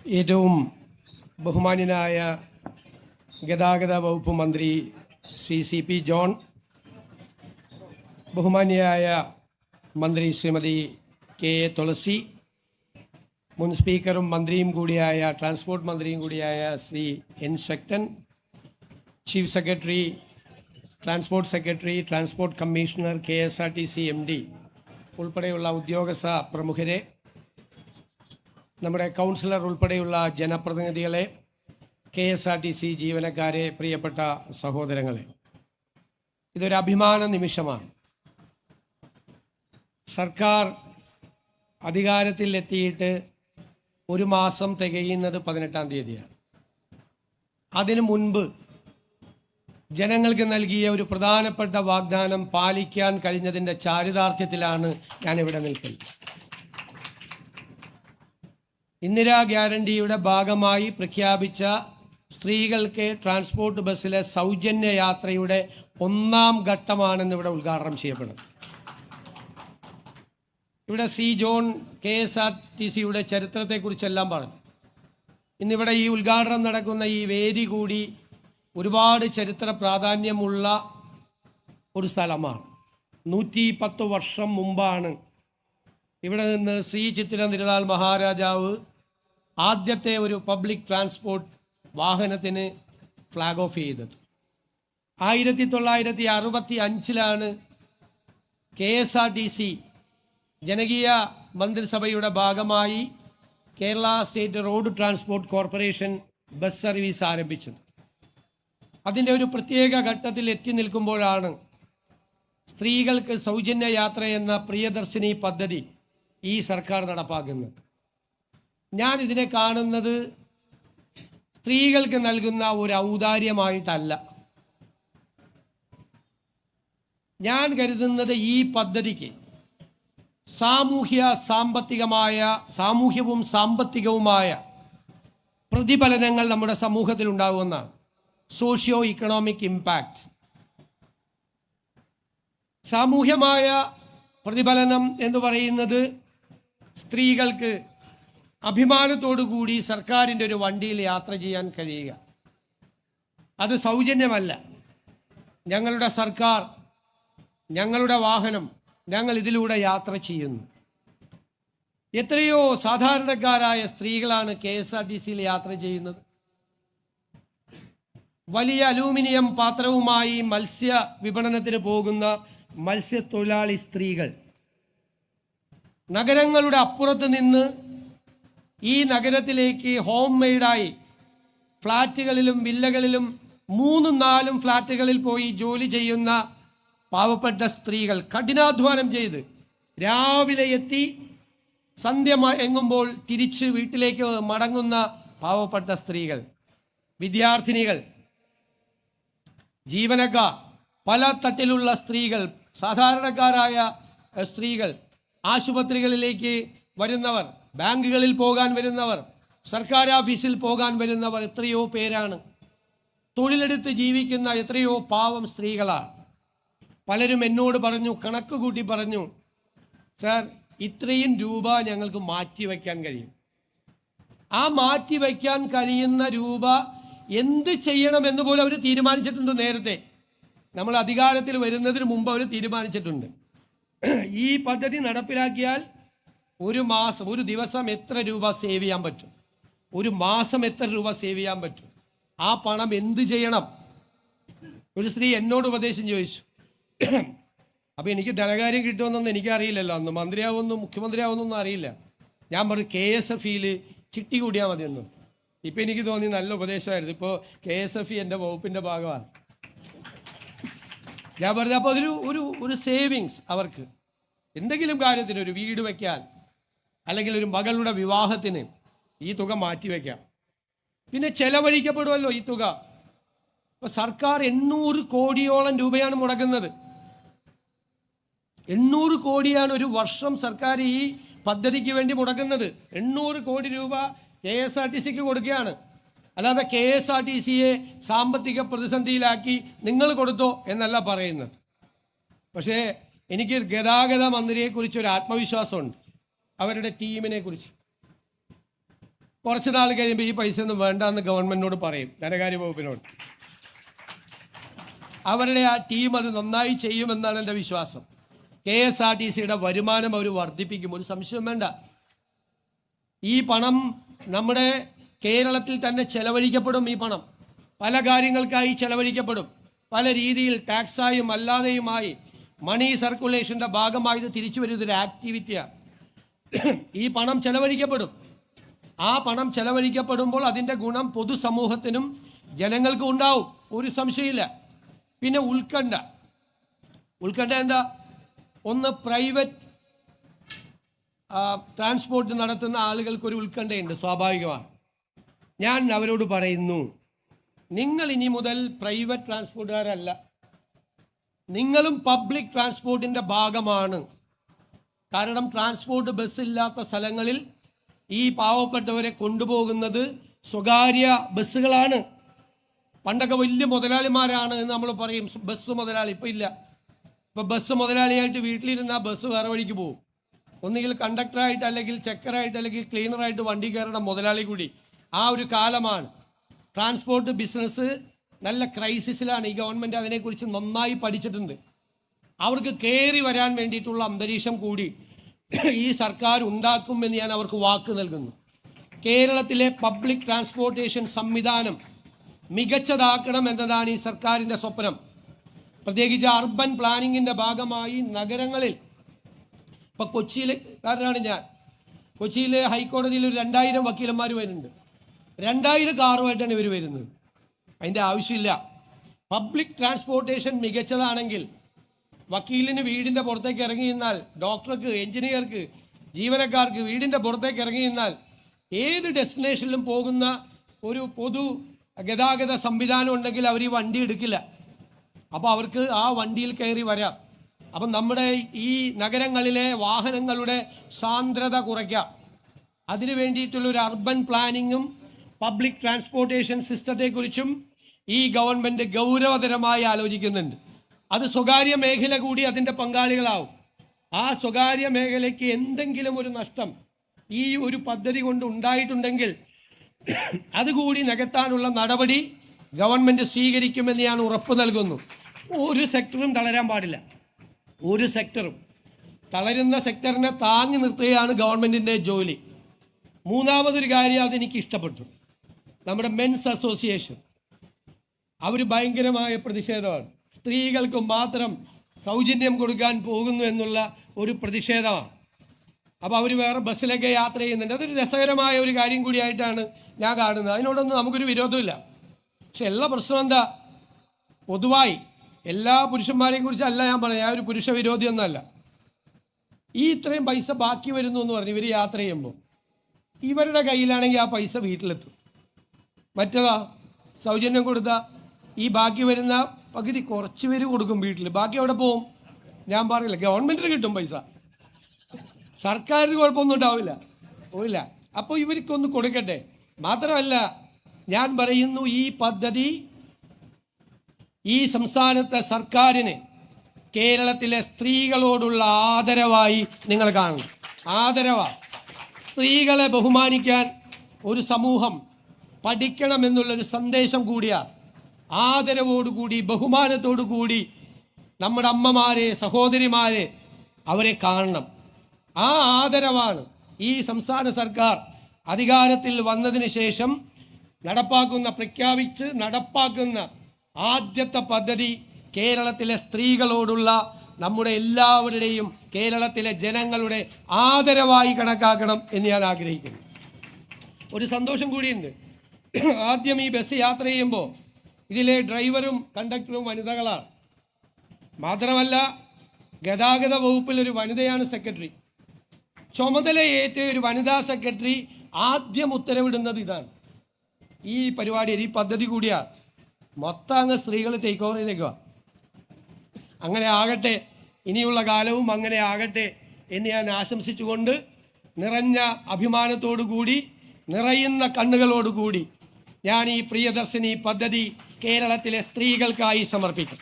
ഏറ്റവും ബഹുമാന്യനായ ഗതാഗത വകുപ്പ് മന്ത്രി CP ജോൺ, ബഹുമാന്യയായ മന്ത്രി ശ്രീമതി KA തുളസി, മുൻ സ്പീക്കറും മന്ത്രിയും കൂടിയായ ട്രാൻസ്പോർട്ട് മന്ത്രിയും കൂടിയായ Shri N Sakthan, chief secretary, transport secretary, transport commissioner, KSRTC MD ഉൾപ്പെടെയുള്ള ഉദ്യോഗസ്ഥ പ്രമുഖരെ, നമ്മുടെ കൗൺസിലർ ഉൾപ്പെടെയുള്ള ജനപ്രതിനിധികളെ, KSRTC ജീവനക്കാരെ, പ്രിയപ്പെട്ട സഹോദരങ്ങളെ, ഇതൊരു അഭിമാന നിമിഷമാണ്. സർക്കാർ അധികാരത്തിൽ എത്തിയിട്ട് ഒരു മാസം തികയുന്നത് 18-ാം തീയതിയാണ്. അതിനു മുൻപ് ജനങ്ങൾക്ക് നൽകിയ ഒരു പ്രധാനപ്പെട്ട വാഗ്ദാനം പാലിക്കാൻ കഴിഞ്ഞതിൻ്റെ ചാരിതാർത്ഥ്യത്തിലാണ് ഞാനിവിടെ നിൽക്കുന്നത്. ഇന്ദിരാ ഗ്യാരണ്ടിയുടെ ഭാഗമായി പ്രഖ്യാപിച്ച സ്ത്രീകൾക്ക് ട്രാൻസ്പോർട്ട് ബസ്സിലെ സൗജന്യ യാത്രയുടെ 1-ാം ഘട്ടമാണെന്ന് ഇവിടെ ഉദ്ഘാടനം ചെയ്യപ്പെടുന്നത്. ഇവിടെ ജോൺ KSRTCയുടെ ചരിത്രത്തെക്കുറിച്ചെല്ലാം പറഞ്ഞു. ഇന്നിവിടെ ഈ ഉദ്ഘാടനം നടക്കുന്ന ഈ വേദി കൂടി ഒരുപാട് ചരിത്ര പ്രാധാന്യമുള്ള ഒരു സ്ഥലമാണ്. 110 വർഷം മുമ്പാണ് ഇവിടെ നിന്ന് ശ്രീ ചിത്തിര തിരുനാൾ മഹാരാജാവ് ആദ്യത്തെ ഒരു പബ്ലിക് ട്രാൻസ്പോർട്ട് വാഹനത്തിന് ഫ്ലാഗ് ഓഫ് ചെയ്തത്. 1965-ലാണ് KSRTC ജനകീയ മന്ത്രിസഭയുടെ ഭാഗമായി Kerala state road transport corporation bus service ആരംഭിച്ചത്. അതിൻ്റെ ഒരു പ്രത്യേക ഘട്ടത്തിൽ എത്തി നിൽക്കുമ്പോഴാണ് സ്ത്രീകൾക്ക് സൗജന്യ യാത്ര എന്ന പ്രിയദർശിനി പദ്ധതി ഈ സർക്കാർ നടപ്പാക്കുന്നത്. ഞാൻ ഇതിനെ കാണുന്നത് സ്ത്രീകൾക്ക് നൽകുന്ന ഒരു ഔദാര്യമായിട്ടല്ല. ഞാൻ കരുതുന്നത് ഈ പദ്ധതിക്ക് സാമൂഹ്യവും സാമ്പത്തികവുമായ പ്രതിഫലനങ്ങൾ നമ്മുടെ സമൂഹത്തിൽ ഉണ്ടാകുമെന്നാണ്. Socio economic impact. സാമൂഹ്യമായ പ്രതിഫലനം എന്ന് പറയുന്നത് സ്ത്രീകൾക്ക് അഭിമാനത്തോടു കൂടി സർക്കാരിൻ്റെ ഒരു വണ്ടിയിൽ യാത്ര ചെയ്യാൻ കഴിയുക. അത് സൗജന്യമല്ല. ഞങ്ങളുടെ സർക്കാർ, ഞങ്ങളുടെ വാഹനം, ഞങ്ങൾ ഇതിലൂടെ യാത്ര ചെയ്യുന്നു. എത്രയോ സാധാരണക്കാരായ സ്ത്രീകളാണ് KSRTCയിൽ യാത്ര ചെയ്യുന്നത്. വലിയ അലൂമിനിയം പാത്രവുമായി മത്സ്യ വിപണനത്തിന് പോകുന്ന മത്സ്യത്തൊഴിലാളി സ്ത്രീകൾ നഗരങ്ങളുടെ അപ്പുറത്ത് നിന്ന് ഈ നഗരത്തിലേക്ക് ഹോം മെയ്ഡായി ഫ്ലാറ്റുകളിലും വില്ലകളിലും 3-4 ഫ്ലാറ്റുകളിൽ പോയി ജോലി ചെയ്യുന്ന പാവപ്പെട്ട സ്ത്രീകൾ, കഠിനാധ്വാനം ചെയ്ത് രാവിലെ എത്തി സന്ധ്യ എങ്ങുമ്പോൾ തിരിച്ച് വീട്ടിലേക്ക് മടങ്ങുന്ന പാവപ്പെട്ട സ്ത്രീകൾ, വിദ്യാർത്ഥിനികൾ, ജീവനക്കാർ, പല തട്ടിലുള്ള സ്ത്രീകൾ, സാധാരണക്കാരായ സ്ത്രീകൾ, ആശുപത്രികളിലേക്ക് വരുന്നവർ, ബാങ്കുകളിൽ പോകാൻ വരുന്നവർ, സർക്കാർ ഓഫീസിൽ പോകാൻ വരുന്നവർ, എത്രയോ പേരാണ്. തൊഴിലെടുത്ത് ജീവിക്കുന്ന എത്രയോ പാവം സ്ത്രീകളാണ്. പലരും എന്നോട് പറഞ്ഞു, കണക്ക് കൂട്ടി പറഞ്ഞു, സാർ ഇത്രയും രൂപ ഞങ്ങൾക്ക് മാറ്റിവെക്കാൻ കഴിയും. ആ മാറ്റിവെക്കാൻ കഴിയുന്ന രൂപ എന്ത് ചെയ്യണമെന്ന് പോലും അവർ തീരുമാനിച്ചിട്ടുണ്ട്. നേരത്തെ നമ്മൾ അധികാരത്തിൽ വരുന്നതിന് മുമ്പ് അവർ തീരുമാനിച്ചിട്ടുണ്ട്. ഈ പദ്ധതി നടപ്പിലാക്കിയാൽ ഒരു ദിവസം എത്ര രൂപ സേവ് ചെയ്യാൻ പറ്റും, ഒരു മാസം എത്ര രൂപ സേവ് ചെയ്യാൻ പറ്റും, ആ പണം എന്ത് ചെയ്യണം. ഒരു സ്ത്രീ എന്നോട് ഉപദേശം ചോദിച്ചു. അപ്പോൾ എനിക്ക് ധനകാര്യം കിട്ടുമെന്നൊന്നും എനിക്കറിയില്ലല്ലോ, അന്ന് മുഖ്യമന്ത്രിയാവുന്നൊന്നും അറിയില്ല. ഞാൻ പറഞ്ഞു KSFEയിൽ ചിട്ടി കൂടിയാൽ മതിയെന്നു. ഇപ്പം എനിക്ക് തോന്നി നല്ല ഉപദേശമായിരുന്നു. ഇപ്പോൾ KSFE എൻ്റെ വകുപ്പിൻ്റെ ഭാഗമാണ്. ഞാൻ പറഞ്ഞു, അപ്പോൾ ഒരു സേവിങ്സ് അവർക്ക് എന്തെങ്കിലും കാര്യത്തിന്, ഒരു വീട് വയ്ക്കാൻ അല്ലെങ്കിൽ ഒരു മകളുടെ വിവാഹത്തിന് ഈ തുക മാറ്റിവെക്കാം. പിന്നെ ചെലവഴിക്കപ്പെടുമല്ലോ ഈ തുക. ഇപ്പോൾ സർക്കാർ 800 കോടിയോളം രൂപയാണ് മുടക്കുന്നത്. 800 കോടിയാണ് ഒരു വർഷം സർക്കാർ ഈ പദ്ധതിക്ക് വേണ്ടി മുടക്കുന്നത്. 800 കോടി രൂപ KSRTCക്ക് കൊടുക്കുകയാണ്. അല്ലാതെ KSRTCയെ സാമ്പത്തിക പ്രതിസന്ധിയിലാക്കി നിങ്ങൾ കൊടുത്തോ എന്നല്ല പറയുന്നത്. പക്ഷേ എനിക്ക് ഗതാഗത മന്ത്രിയെക്കുറിച്ച് ഒരു ആത്മവിശ്വാസമുണ്ട്, അവരുടെ ടീമിനെ കുറിച്ച്. കുറച്ച് നാൾ കഴിയുമ്പോൾ ഈ പൈസ ഒന്നും വേണ്ടെന്ന് ഗവൺമെൻറ്റിനോട് പറയും, ധനകാര്യ വകുപ്പിനോട്. അവരുടെ ആ ടീം അത് നന്നായി ചെയ്യുമെന്നാണ് എൻ്റെ വിശ്വാസം. KSRTCയുടെ വരുമാനം അവർ വർദ്ധിപ്പിക്കും, ഒരു സംശയം വേണ്ട. ഈ പണം നമ്മുടെ കേരളത്തിൽ തന്നെ ചെലവഴിക്കപ്പെടും. ഈ പണം പല കാര്യങ്ങൾക്കായി ചെലവഴിക്കപ്പെടും, പല രീതിയിൽ ടാക്സായും അല്ലാതെയുമായി മണി സർക്കുലേഷൻ്റെ ഭാഗമായി ഇത് തിരിച്ചു വരുന്നൊരു ആക്ടിവിറ്റിയാണ്. ഈ പണം ചെലവഴിക്കപ്പെടും. ആ പണം ചെലവഴിക്കപ്പെടുമ്പോൾ അതിൻ്റെ ഗുണം പൊതുസമൂഹത്തിനും ജനങ്ങൾക്കും ഉണ്ടാവും, ഒരു സംശയമില്ല. പിന്നെ ഉത്കണ്ഠ എന്താ? ഒന്ന്, പ്രൈവറ്റ് ട്രാൻസ്പോർട്ട് നടത്തുന്ന ആളുകൾക്കൊരു ഉത്കണ്ഠയുണ്ട്, സ്വാഭാവികമാണ്. ഞാൻ അവരോട് പറയുന്നു, നിങ്ങൾ ഇനി മുതൽ പ്രൈവറ്റ് ട്രാൻസ്പോർട്ടുകാരല്ല, നിങ്ങളും പബ്ലിക് ട്രാൻസ്പോർട്ടിൻ്റെ ഭാഗമാണ്. കാരണം ട്രാൻസ്പോർട്ട് ബസ്സില്ലാത്ത സ്ഥലങ്ങളിൽ ഈ പാവപ്പെട്ടവരെ കൊണ്ടുപോകുന്നത് സ്വകാര്യ ബസ്സുകളാണ്. പണ്ടൊക്കെ വലിയ മുതലാളിമാരാണ് എന്ന് നമ്മൾ പറയും, ബസ് മുതലാളി. ഇപ്പം ഇല്ല. ഇപ്പം ബസ് മുതലാളിയായിട്ട് വീട്ടിലിരുന്ന ബസ് വേറെ വഴിക്ക് പോകും. ഒന്നുകിൽ കണ്ടക്ടറായിട്ട്, അല്ലെങ്കിൽ ചെക്കറായിട്ട്, അല്ലെങ്കിൽ ക്ലീനറായിട്ട് വണ്ടി കയറണം മുതലാളി കൂടി. ആ ഒരു കാലമാണ്. ട്രാൻസ്പോർട്ട് ബിസിനസ് നല്ല ക്രൈസിസിലാണ്. ഈ ഗവൺമെൻറ് അതിനെക്കുറിച്ച് നന്നായി പഠിച്ചിട്ടുണ്ട്. അവർക്ക് കയറി വരാൻ വേണ്ടിയിട്ടുള്ള അന്തരീക്ഷം കൂടി ഈ സർക്കാർ ഉണ്ടാക്കുമെന്ന് ഞാൻ അവർക്ക് വാക്ക് നൽകുന്നു. കേരളത്തിലെ പബ്ലിക് ട്രാൻസ്പോർട്ടേഷൻ സംവിധാനം മികച്ചതാക്കണം എന്നതാണ് ഈ സർക്കാരിൻ്റെ സ്വപ്നം. പ്രത്യേകിച്ച് അർബൻ പ്ലാനിങ്ങിൻ്റെ ഭാഗമായി നഗരങ്ങളിൽ, ഇപ്പം കൊച്ചിയിലെക്കാരനാണ് ഞാൻ. കൊച്ചിയിൽ ഹൈക്കോടതിയിൽ ഒരു 2000 വക്കീലന്മാർ വരുന്നുണ്ട്. 2000 കാറുമായിട്ടാണ് ഇവർ വരുന്നത്. അതിൻ്റെ ആവശ്യമില്ല. പബ്ലിക് ട്രാൻസ്പോർട്ടേഷൻ മികച്ചതാണെങ്കിൽ വക്കീലിന് വീടിൻ്റെ പുറത്തേക്ക് ഇറങ്ങി നിന്നാൽ, ഡോക്ടർക്ക്, എഞ്ചിനീയർക്ക്, ജീവനക്കാർക്ക് വീടിൻ്റെ പുറത്തേക്ക് ഇറങ്ങി നിന്നാൽ ഏത് ഡെസ്റ്റിനേഷനിലും പോകുന്ന ഒരു പൊതു ഗതാഗത സംവിധാനം ഉണ്ടെങ്കിൽ അവർ ഈ വണ്ടി എടുക്കില്ല. അപ്പോൾ അവർക്ക് ആ വണ്ടിയിൽ കയറി വരാം. അപ്പം നമ്മുടെ ഈ നഗരങ്ങളിലെ വാഹനങ്ങളുടെ സാന്ദ്രത കുറയ്ക്കാം. അതിനു വേണ്ടിയിട്ടുള്ളൊരു അർബൻ പ്ലാനിങ്ങും പബ്ലിക് ട്രാൻസ്പോർട്ടേഷൻ സിസ്റ്റത്തെക്കുറിച്ചും ഈ ഗവൺമെൻറ് ഗൗരവതരമായി ആലോചിക്കുന്നുണ്ട്. അത് സ്വകാര്യ മേഖല കൂടി അതിൻ്റെ പങ്കാളികളാവും. ആ സ്വകാര്യ മേഖലയ്ക്ക് എന്തെങ്കിലും ഒരു നഷ്ടം ഈ ഒരു പദ്ധതി കൊണ്ട് ഉണ്ടായിട്ടുണ്ടെങ്കിൽ അതുകൂടി നികത്താനുള്ള നടപടി ഗവൺമെൻറ് സ്വീകരിക്കുമെന്ന് ഞാൻ ഉറപ്പ് നൽകുന്നു. ഒരു സെക്ടറും തളരാൻ പാടില്ല. ഒരു സെക്ടറും തളരുന്ന സെക്ടറിനെ താങ്ങി നിർത്തുകയാണ് ഗവൺമെൻറ്റിൻ്റെ ജോലി. മൂന്നാമതൊരു കാര്യം അതെനിക്ക് ഇഷ്ടപ്പെട്ടു. നമ്മുടെ മെൻസ് അസോസിയേഷൻ അവർ ഭയങ്കരമായ പ്രതിഷേധമാണ്. സ്ത്രീകൾക്ക് മാത്രം സൗജന്യം കൊടുക്കാൻ പോകുന്നു എന്നുള്ള ഒരു പ്രതിഷേധമാണ്. അപ്പോൾ അവർ വേറെ ബസ്സിലൊക്കെ യാത്ര ചെയ്യുന്നുണ്ട്. അതൊരു രസകരമായ ഒരു കാര്യം കൂടിയായിട്ടാണ് ഞാൻ കാണുന്നത്. അതിനോടൊന്നും നമുക്കൊരു വിരോധമില്ല. പക്ഷെ എല്ലാ പ്രശ്നം എന്താ? പൊതുവായി എല്ലാ പുരുഷന്മാരെയും കുറിച്ചല്ല ഞാൻ പറഞ്ഞത്. ഞാൻ ഒരു പുരുഷ വിരോധിയൊന്നുമല്ല. ഈ ഇത്രയും പൈസ ബാക്കി വരുന്നു എന്ന് പറഞ്ഞ് ഇവർ യാത്ര ചെയ്യുമ്പോൾ ഇവരുടെ കയ്യിലാണെങ്കിൽ ആ പൈസ വീട്ടിലെത്തും. മറ്റേതാ സൗജന്യം കൊടുത്താൽ ഈ ബാക്കി വരുന്ന പകുതി കുറച്ച് പേര് കൊടുക്കും വീട്ടിൽ. ബാക്കി എവിടെ പോവും? ഞാൻ പറയില്ല, ഗവൺമെൻറ്റിന് കിട്ടും പൈസ, സർക്കാരിന് കുഴപ്പമൊന്നും ഉണ്ടാവില്ല, പോയില്ല. അപ്പോൾ ഇവർക്കൊന്ന് കൊടുക്കട്ടെ. മാത്രമല്ല ഞാൻ പറയുന്നു, ഈ പദ്ധതി ഈ സംസ്ഥാനത്തെ സർക്കാരിന് കേരളത്തിലെ സ്ത്രീകളോടുള്ള ആദരവായി നിങ്ങൾ കാണണം. ആദരവാണ്. സ്ത്രീകളെ ബഹുമാനിക്കാൻ ഒരു സമൂഹം പഠിക്കണമെന്നുള്ളൊരു സന്ദേശം കൂടിയാണ്. ആദരവോടുകൂടി, ബഹുമാനത്തോടു കൂടി നമ്മുടെ അമ്മമാരെ, സഹോദരിമാരെ അവരെ കാണണം. ആ ആദരവാണ് ഈ സംസ്ഥാന സർക്കാർ അധികാരത്തിൽ വന്നതിന് ശേഷം പ്രഖ്യാപിച്ച് നടപ്പാക്കുന്ന ആദ്യത്തെ പദ്ധതി. കേരളത്തിലെ സ്ത്രീകളോടുള്ള നമ്മുടെ എല്ലാവരുടെയും, കേരളത്തിലെ ജനങ്ങളുടെ ആദരവായി കണക്കാക്കണം എന്ന് ഞാൻ ആഗ്രഹിക്കുന്നു. ഒരു സന്തോഷം കൂടിയുണ്ട്. ആദ്യം ഈ ബസ് യാത്ര ചെയ്യുമ്പോൾ ഇതിലെ ഡ്രൈവറും കണ്ടക്ടറും വനിതകളാണ്. മാത്രമല്ല ഗതാഗത വകുപ്പിൽ ഒരു വനിതയാണ് സെക്രട്ടറി. ചുമതലയേറ്റ ഒരു വനിതാ സെക്രട്ടറി ആദ്യം ഉത്തരവിടുന്നത് ഇതാണ്. ഈ പരിപാടി, ഈ പദ്ധതി കൂടിയാണ്. മൊത്തം അങ്ങ് സ്ത്രീകൾ ടേക്ക് ഓവർ ചെയ്തേക്കുക. അങ്ങനെ ആകട്ടെ, ഇനിയുള്ള കാലവും അങ്ങനെ ആകട്ടെ എന്ന് ഞാൻ ആശംസിച്ചുകൊണ്ട് നിറഞ്ഞ അഭിമാനത്തോടു കൂടി, നിറയുന്ന കണ്ണുകളോടുകൂടി ഞാൻ ഈ പ്രിയദർശിനി പദ്ധതി കേരളത്തിലെ സ്ത്രീകൾക്കായി സമർപ്പിക്കും.